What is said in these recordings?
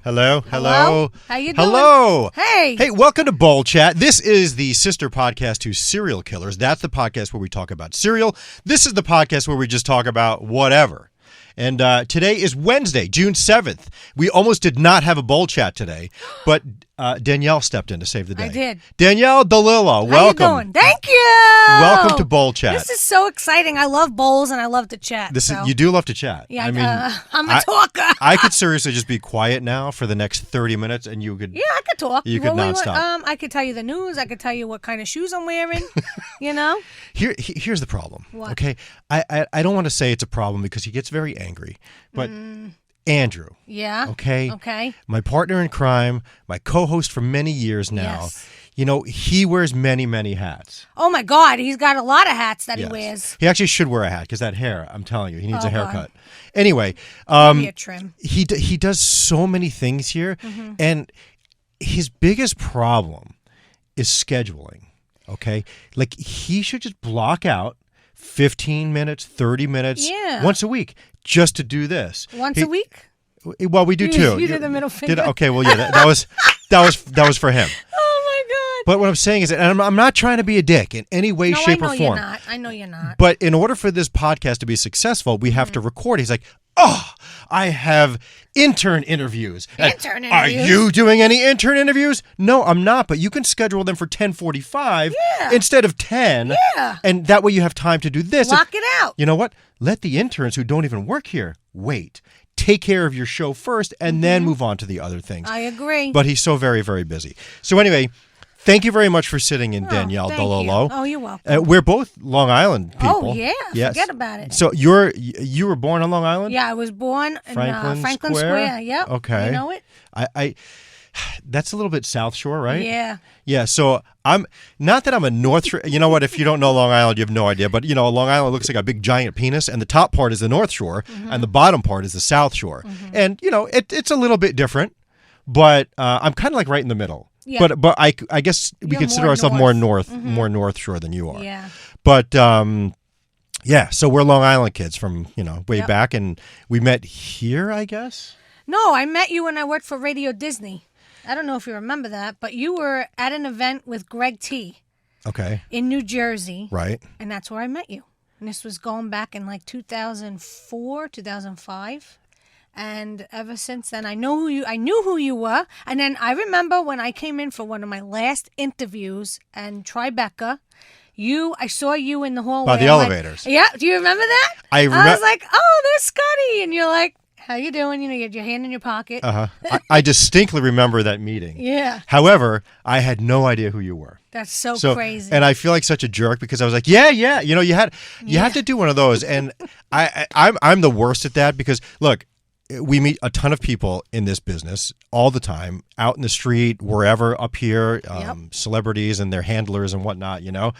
Hello. Hello. How you doing? Hello. Hey. Hey, welcome to Bowl Chat. This is the sister podcast to Serial Killers. That's the podcast where we talk about cereal. This is the podcast where we just talk about whatever. And today is Wednesday, June 7th. We almost did not have a Bowl Chat today, but Danielle stepped in to save the day. I did. Danielle Dellilo, welcome. How you doing? Thank you. Welcome to Bowl Chat. This is so exciting. I love bowls and I love to chat. You do love to chat. Yeah, I mean, I'm a talker. I could seriously just be quiet now for the next 30 minutes, and you could. Yeah, I could talk. You could nonstop. I could tell you the news. I could tell you what kind of shoes I'm wearing. You know. Here's the problem. What? Okay, I don't want to say it's a problem because he gets very angry, but Andrew. Yeah. Okay. Okay. My partner in crime, my co-host for many years now. Yes. You know, he wears many, many hats. Oh my God, he's got a lot of hats that he wears. He actually should wear a hat because that hair, I'm telling you, he needs a haircut. God. Anyway, Maybe a trim. he does so many things here, and his biggest problem is scheduling. Okay, like he should just block out 15 minutes, 30 minutes, once a week just to do this. Once a week? Well, we do too. You did the middle finger. Okay, well, yeah, that was for him. Oh my God. But what I'm saying is, and I'm not trying to be a dick in any way, shape, or form. I know you're not. But in order for this podcast to be successful, we have to record. He's like, oh, I have intern interviews. Intern interviews? Are you doing any intern interviews? No, I'm not, but you can schedule them for 10:45 instead of 10. Yeah. And that way you have time to do this. Lock it out. You know what? Let the interns who don't even work here wait. Take care of your show first and then move on to the other things. I agree. But he's so very, very busy. So anyway, thank you very much for sitting in, Danielle Dellilo. Oh, you're welcome. We're both Long Island people. Oh, yeah. Yes. Forget about it. So you were born on Long Island? Yeah, I was born in Franklin Square. Yep. Okay. You know it? I that's a little bit South Shore, right? Yeah. Yeah, so I'm not that I'm a North Shore. You know what? If you don't know Long Island, you have no idea. But, you know, Long Island looks like a big giant penis, and the top part is the North Shore, and the bottom part is the South Shore. And, you know, it's a little bit different, but I'm kind of like right in the middle. Yeah. But I guess we consider ourselves more North Shore than you are. Yeah. But, yeah, so we're Long Island kids from, you know, way back, and we met here, I guess? No, I met you when I worked for Radio Disney. I don't know if you remember that, but you were at an event with Greg T. Okay. In New Jersey. Right. And that's where I met you. And this was going back in like 2004, 2005. And ever since then, I knew who you were. And then I remember when I came in for one of my last interviews in Tribeca, I saw you in the hallway. By the elevators. Like, yeah. Do you remember that? I was like, oh, there's Scotty. And you're like, how you doing? You know, you had your hand in your pocket. I distinctly remember that meeting. Yeah. However, I had no idea who you were. That's so crazy. And I feel like such a jerk because I was like, yeah. You know, you have to do one of those. And I'm the worst at that because, look, we meet a ton of people in this business all the time, out in the street, wherever, up here, celebrities and their handlers and whatnot, you know.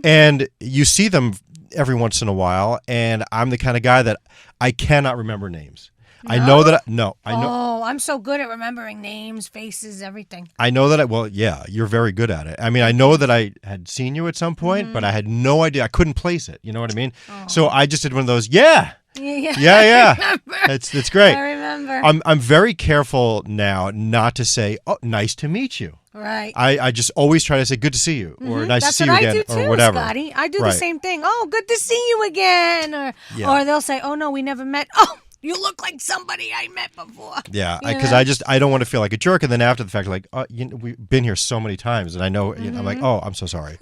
And you see them every once in a while, and I'm the kind of guy that I cannot remember names. No? I know that. Oh, I'm so good at remembering names, faces, everything. I know that. Well, yeah, you're very good at it. I mean, I know that I had seen you at some point, but I had no idea. I couldn't place it. You know what I mean? Oh. So I just did one of those. Yeah. It's great. I remember. I'm very careful now not to say, "Oh, nice to meet you." Right. I just always try to say, "Good to see you," or "Nice to see you again," That's what I do too, or whatever. Scotty. I do the same thing. Oh, good to see you again, or they'll say, "Oh no, we never met." Oh. You look like somebody I met before. Yeah, because I don't want to feel like a jerk, and then after the fact, like, we've been here so many times, and I know, I'm like, oh, I'm so sorry.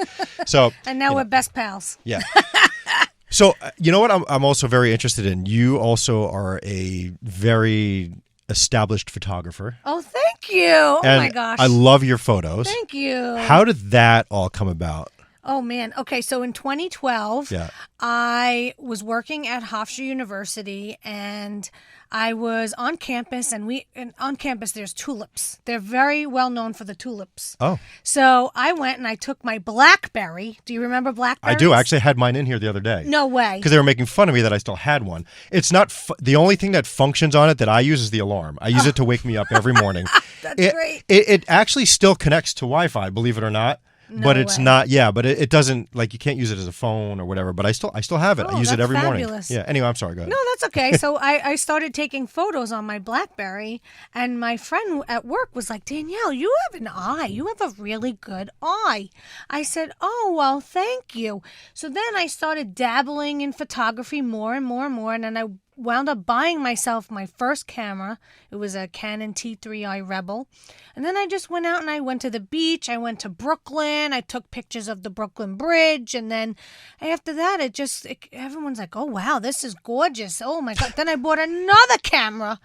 So and now we're best pals. Yeah. So you know what? I'm also very interested in. You also are a very established photographer. Oh, thank you. Oh my gosh, I love your photos. Thank you. How did that all come about? Oh, man. Okay, so in 2012, I was working at Hofstra University, and I was on campus, and on campus there's tulips. They're very well known for the tulips. Oh. So I went and I took my BlackBerry. Do you remember BlackBerries? I do. I actually had mine in here the other day. No way. Because they were making fun of me that I still had one. It's not the only thing that functions on it that I use is the alarm. I use it to wake me up every morning. That's great. It actually still connects to Wi-Fi, believe it or not. but it's not. Yeah, but it doesn't, like, you can't use it as a phone or whatever. But I still have it. I use it every morning. Yeah. Anyway, I'm sorry. Go ahead. No, that's okay. So I started taking photos on my BlackBerry, and my friend at work was like, Danielle, you have an eye. You have a really good eye. I said, oh, well, thank you. So then I started dabbling in photography more and more and more, and then I wound up buying myself my first camera. It was a Canon T3i Rebel. And then I just went out and I went to the beach. I went to Brooklyn. I took pictures of the Brooklyn Bridge. And then after that, everyone's like, oh, wow, this is gorgeous. Oh, my God. Then I bought another camera,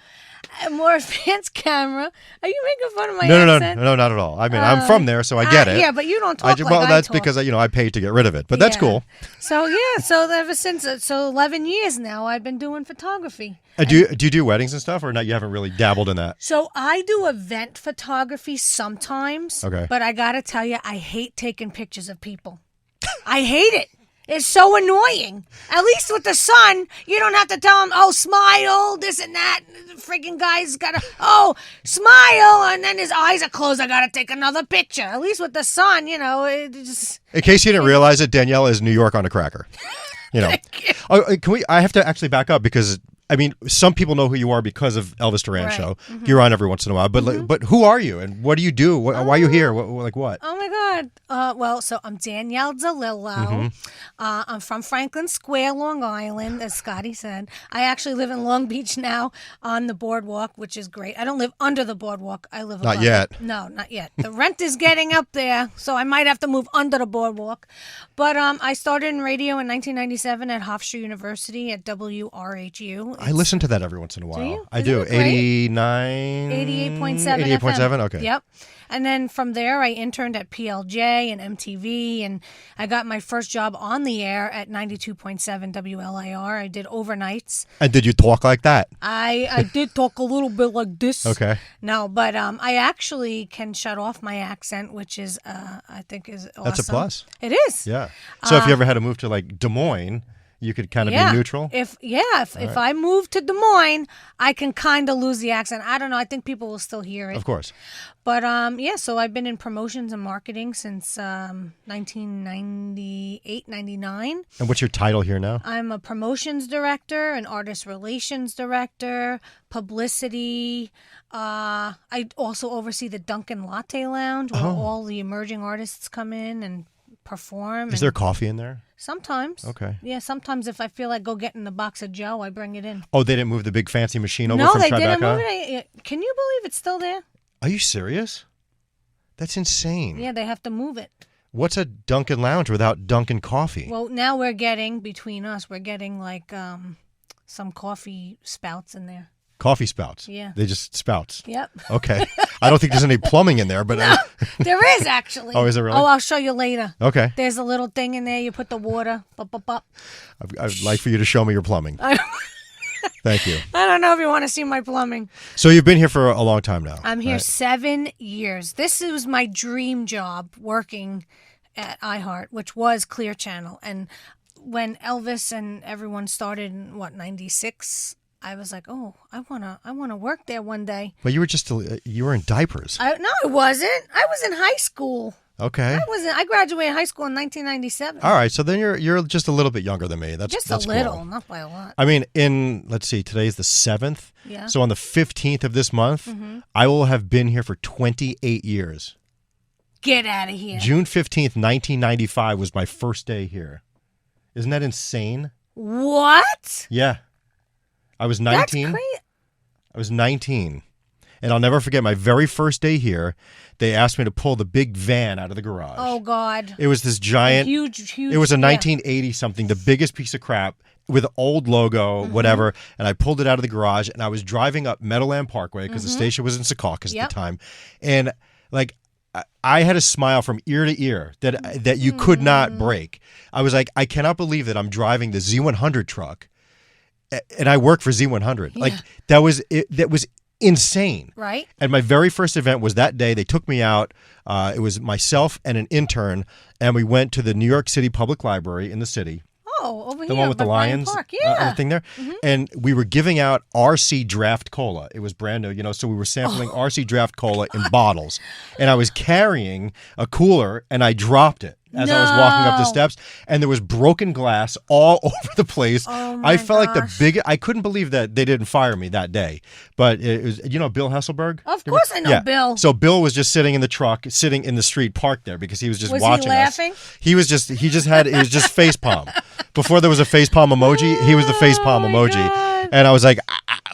a more advanced camera. Are you making fun of my accent? No, not at all. I mean, I'm from there, so I get it. Yeah, but you don't talk like well, I that's talk. because, I paid to get rid of it. But that's cool. So, yeah, so ever since, 11 years now, I've been doing photography. Do you do weddings and stuff, or not? You haven't really dabbled in that? So I do event photography sometimes. Okay. But I got to tell you, I hate taking pictures of people. I hate it. It's so annoying. At least with the sun, you don't have to tell him, oh, smile, this and that. The freaking guy's got to, oh, smile, and then his eyes are closed. I got to take another picture. At least with the sun, it just... In case you didn't realize it, Danielle is New York on a cracker. I have to actually back up because... I mean, some people know who you are because of Elvis Duran show. Mm-hmm. You're on every once in a while, but who are you and what do you do? Why are you here? What? Oh my God! So I'm Danielle Dellilo. Mm-hmm. I'm from Franklin Square, Long Island, as Scotty said. I actually live in Long Beach now on the boardwalk, which is great. I don't live under the boardwalk. I live above. Not yet. It. No, not yet. The rent is getting up there, so I might have to move under the boardwalk. But I started in radio in 1997 at Hofstra University at WRHU. I listen to that every once in a while. Do you? I do. 89? 88.7 88.7? Okay. Yep. And then from there, I interned at PLJ and MTV, and I got my first job on the air at 92.7 WLIR. I did overnights. And did you talk like that? I did talk a little bit like this. Okay. No, but I actually can shut off my accent, which is, I think, is awesome. That's a plus. It is. Yeah. So if you ever had to move to, like, Des Moines... You could kind of be neutral? If I move to Des Moines, I can kind of lose the accent. I don't know. I think people will still hear it. Of course. But, so I've been in promotions and marketing since 1998, 99. And what's your title here now? I'm a promotions director, an artist relations director, publicity. I also oversee the Dunkin' Latte Lounge where all the emerging artists come in and perform. Is there coffee in there? Sometimes. Okay. Yeah, sometimes if I feel like go getting a box of Joe, I bring it in. Oh, they didn't move the big fancy machine over from Tribeca? No, they didn't move it. Can you believe it's still there? Are you serious? That's insane. Yeah, they have to move it. What's a Dunkin' Lounge without Dunkin' coffee? Well, now we're getting, between us, like some coffee spouts in there. Coffee spouts? Yeah. They just spouts? Yep. Okay. I don't think there's any plumbing in there, but... No, there is actually. Oh, is there really? Oh, I'll show you later. Okay. There's a little thing in there. You put the water. I'd like for you to show me your plumbing. Thank you. I don't know if you want to see my plumbing. So you've been here for a long time now. I'm here 7 years. This was my dream job, working at iHeart, which was Clear Channel. And when Elvis and everyone started in, 96... I was like, oh, I wanna work there one day. But you were you were in diapers. No, I wasn't. I was in high school. Okay. I graduated high school in 1997. All right, so then you're just a little bit younger than me. That's a little, cool. Not by a lot. I mean, let's see, today's the 7th. Yeah. So on the 15th of this month, I will have been here for 28 years. Get out of here. June 15th, 1995 was my first day here. Isn't that insane? What? Yeah. I was 19. That's crazy. I was 19. And I'll never forget my very first day here. They asked me to pull the big van out of the garage. Oh, God. It was this giant. Huge. It was a 1980 something, the biggest piece of crap with an old logo, whatever. And I pulled it out of the garage and I was driving up Meadowland Parkway because the station was in Secaucus at the time. And like, I had a smile from ear to ear that you could not break. I was like, I cannot believe that I'm driving the Z100 truck. And I work for Z100. Yeah. Like that was insane. Right. And my very first event was that day. They took me out. It was myself and an intern, and we went to the New York City Public Library in the city. Oh, over the here. one with the Bryant lions, Park. Yeah. thing there. And we were giving out RC Draft Cola. It was brand new, so we were sampling RC Draft Cola in bottles. And I was carrying a cooler, and I dropped it as I was walking up the steps, and there was broken glass all over the place. Oh my I felt like the gosh. biggest. I couldn't believe that they didn't fire me that day. But it was, Bill Hesselberg? Of course I know Bill. So Bill was just sitting in the truck, sitting in the street, parked there because he was just Was watching he laughing? us. He was just face palm. Before there was a face palm emoji, he was the face palm emoji. God. And I was like,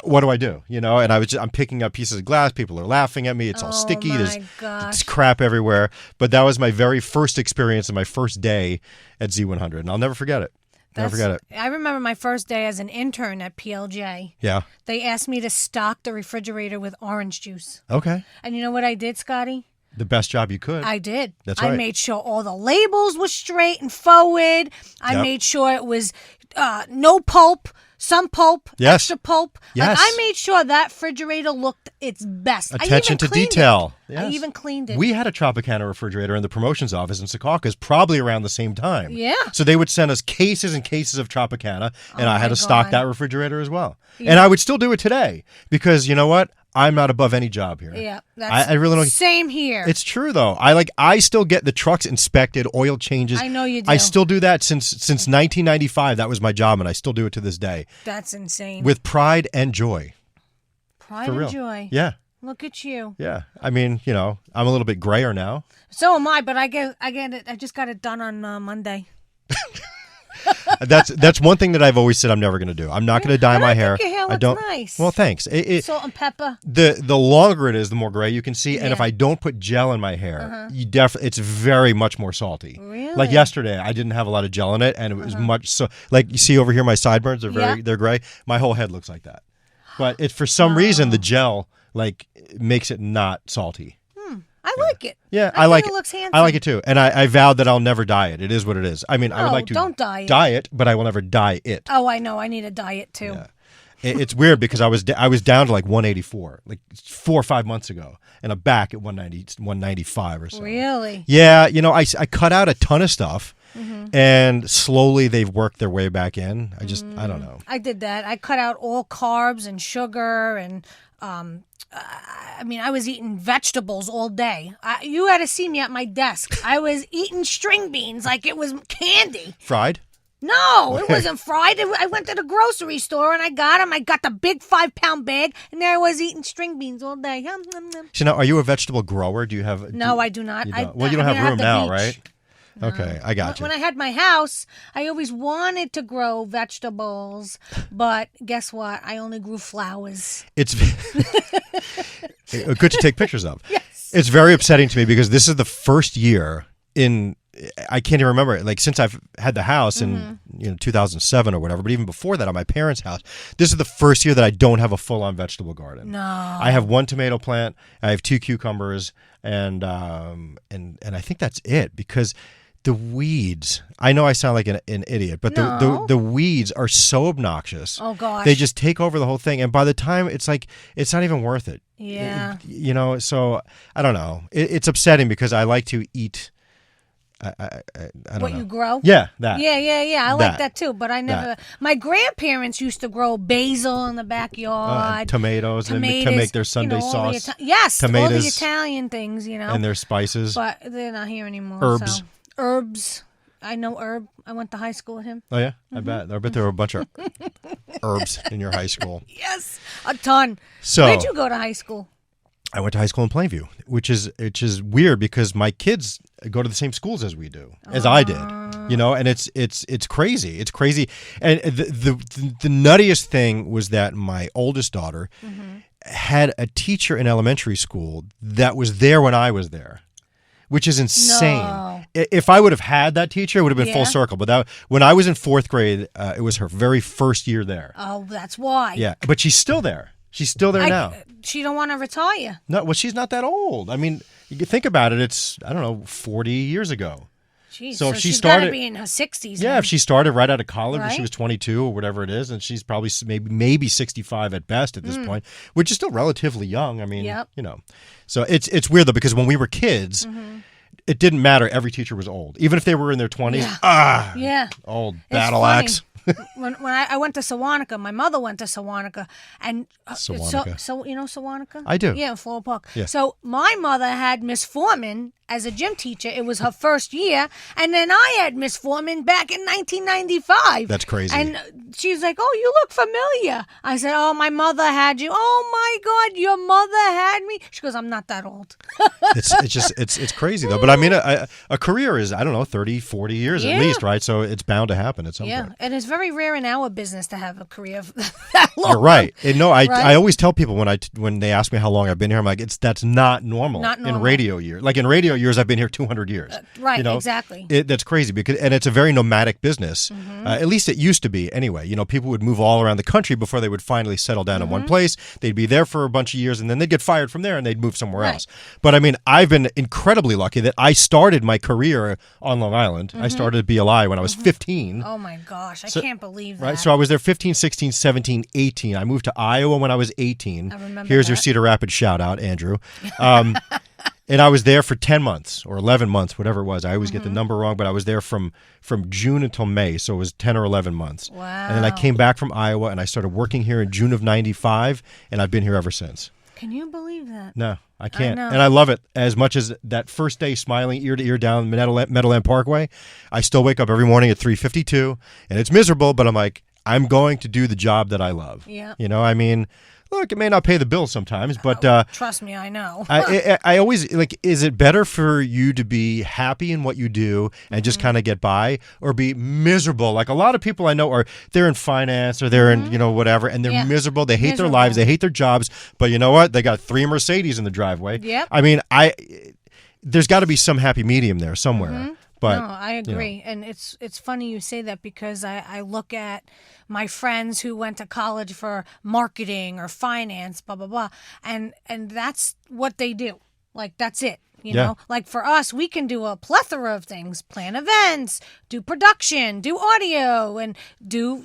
what do I do? And I'm picking up pieces of glass. People are laughing at me. It's all sticky. There's crap everywhere. But that was my very first experience and my first day at Z100. And I'll never forget it. Never forget it. I remember my first day as an intern at PLJ. Yeah. They asked me to stock the refrigerator with orange juice. Okay. And you know what I did, Scotty? The best job you could. I did. That's right. I made sure all the labels were straight and forward. I made sure it was no pulp, some pulp, extra pulp. Yes. Like, I made sure that refrigerator looked its best. Attention to detail. Yes. I even cleaned it. We had a Tropicana refrigerator in the promotions office in Secaucus probably around the same time. Yeah. So they would send us cases and cases of Tropicana, and I had to stock that refrigerator as well. Yeah. And I would still do it today because you know what? I'm not above any job here. Yeah, I really don't. Same here. It's true though. I still get the trucks inspected, oil changes. I know you do. I still do that since 1995. That was my job, and I still do it to this day. That's insane. With pride and joy. Pride and joy. Yeah. Look at you. Yeah. I mean, I'm a little bit grayer now. So am I, but I get it. I just got it done on Monday. That's one thing that I've always said I'm never going to do. I'm not going to dye my hair. Your hair looks nice. Well, thanks. Salt and pepper. The longer it is, the more gray you can see. And if I don't put gel in my hair, it's very much more salty. Really? Like yesterday, I didn't have a lot of gel in it, and it was much so. Like you see over here, my sideburns are they're gray. My whole head looks like that. But for some reason the gel makes it not salty. I like it. Yeah, I like it. It Looks handsome. I like it too, and I vowed that I'll never dye it. It is what it is. I mean, I would like to don't dye it, but I will never dye it. Oh, I know. I need a diet too. Yeah. It's weird because I was down to like 184, like 4 or 5 months ago, and I'm back at 195 or so. Really? Yeah, I cut out a ton of stuff, and slowly they've worked their way back in. I don't know. I did that. I cut out all carbs and sugar and. I was eating vegetables all day. You had to see me at my desk. I was eating string beans like it was candy. Fried? No, it wasn't fried. I went to the grocery store and I got them. I got the big 5-pound bag, and there I was eating string beans all day. So now, are you a vegetable grower? Do you have? No, I do not. You don't have room now, right? No. Okay, I got you. When I had my house, I always wanted to grow vegetables, but guess what? I only grew flowers. It's good to take pictures of. Yes. It's very upsetting to me because this is the first year I can't even remember it. Like since I've had the house in 2007 or whatever, but even before that, on my parents' house, this is the first year that I don't have a full-on vegetable garden. No, I have one tomato plant, I have 2 cucumbers, and I think that's it because. The weeds. I know I sound like an idiot, but the weeds are so obnoxious. Oh gosh. They just take over the whole thing, and by the time it's not even worth it. Yeah. So I don't know. It's upsetting because I like to eat. I don't know. What you grow? Yeah, that. Yeah. I like that too, but I never. That. My grandparents used to grow basil in the backyard, tomatoes to make their Sunday sauce. Yes, tomatoes, all the Italian things, and their spices. But they're not here anymore. Herbs. So. Herbs. I know Herb. I went to high school with him. Oh yeah, I bet there were a bunch of herbs in your high school. Yes, a ton. So where'd you go to high school? I went to high school in Plainview, which is weird because my kids go to the same schools as I did. And it's crazy. It's crazy. And the nuttiest thing was that my oldest daughter had a teacher in elementary school that was there when I was there. Which is insane. No. If I would have had that teacher, it would have been full circle. But when I was in 4th grade, it was her very first year there. Oh, that's why. Yeah, but she's still there. She's still there now. She don't want to retire. No, well, she's not that old. I mean, you can think about it. It's 40 years ago. Jeez, so if she's got to be in her 60s. Yeah, now. if she started right out of college when Right? she was 22 or whatever it is, and she's probably maybe 65 at best at this point, which is still relatively young. I mean, So it's weird though because when we were kids, it didn't matter. Every teacher was old, even if they were in their 20s. Old battle axe. when I went to Sewanaka, my mother went to Sewanaka, and Sewanaka. So you know Sewanaka? I do. Yeah, Floral Park. Yeah. So my mother had Miss Foreman as a gym teacher. It was her first year, and then I had Miss Foreman back in 1995. That's crazy. And she's like, "Oh, you look familiar." I said, "Oh, my mother had you." "Oh my God, your mother had me." She goes, "I'm not that old." It's crazy though. But I mean, a career is, I don't know, 30, 40 years at least, right? So it's bound to happen at some point. And it's very rare in our business to have a career that long. You're right. And no, I always tell people when they ask me how long I've been here, I'm like, that's not normal. Not normal. In radio years. Like in radio years, I've been here 200 years. Right, you know? exactly. That's crazy and it's a very nomadic business. At least it used to be anyway. You know, people would move all around the country before they would finally settle down in one place. They'd be there for a bunch of years and then they'd get fired from there and they'd move somewhere else. But I mean, I've been incredibly lucky that I started my career on Long Island. I started at BLI when I was 15. Oh my gosh, I can't believe that. Right, so I was there 15, 16, 17, 18. I moved to Iowa when I was 18. I remember Here's that. your Cedar Rapids shout out, Andrew. And I was there for 10 months or 11 months, whatever it was. I always get the number wrong, but I was there from June until May, so it was 10 or 11 months. Wow. And then I came back from Iowa, and I started working here in June of 95, and I've been here ever since. Can you believe that? No, I can't. know. And I love it as much as that first day smiling ear to ear down Meadowland Parkway. I still wake up every morning at 3:52, and it's miserable, but I'm like, I'm going to do the job that I love. Yeah. You know, I mean, look, it may not pay the bills sometimes, but Trust me, I know. I always like, is it better for you to be happy in what you do and just kind of get by, or be miserable? Like a lot of people I know they're in finance or they're in, whatever, and they're miserable. They hate their lives. They hate their jobs. But you know what? They got 3 Mercedes in the driveway. Yep. I mean, there's got to be some happy medium there somewhere. But, no, I agree. And it's funny you say that because I look at my friends who went to college for marketing or finance, blah, blah, blah. And that's what they do. Like, that's it. You know, like for us, we can do a plethora of things, plan events, do production, do audio, and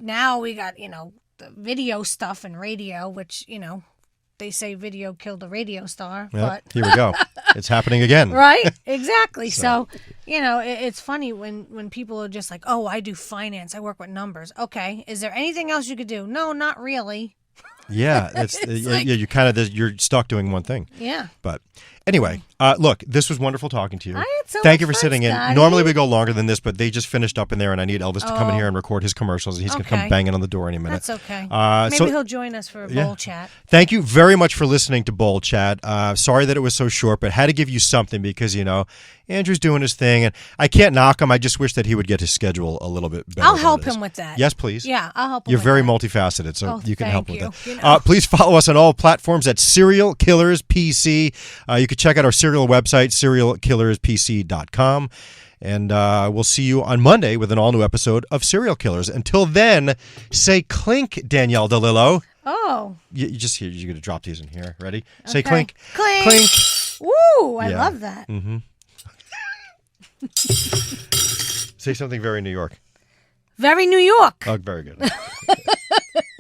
now we got, the video stuff and radio, which, they say video killed a radio star. Yeah, but here we go. It's happening again. Right? Exactly. So, it's funny when people are just like, "Oh, I do finance. I work with numbers." Okay. Is there anything else you could do? No, not really. Yeah, you're stuck doing one thing. Yeah. But anyway, look, this was wonderful talking to you. I had so Thank you much for fun, sitting Scotty. in. Normally we go longer than this, but they just finished up in there, and I need Elvis to come in here and record his commercials. And he's going to come banging on the door any minute. That's okay. Maybe he'll join us for a bowl chat. Thank you very much for listening to Bowl Chat. Sorry that it was so short, but had to give you something because, Andrew's doing his thing, and I can't knock him. I just wish that he would get his schedule a little bit better. I'll help him with that. Yes, please. Yeah, I'll help him You're with very that. multifaceted, so you can help with you. that. Please follow us on all platforms at Serial Killers PC. You can check out our serial website, serialkillerspc.com. And we'll see you on Monday with an all-new episode of Serial Killers. Until then, say clink, Danielle Dellilo. Oh. You're going to drop these in here. Ready? Say clink. Clink. Clink. Woo, I love that. Mm-hmm. Say something very New York. Very New York. Oh, very good.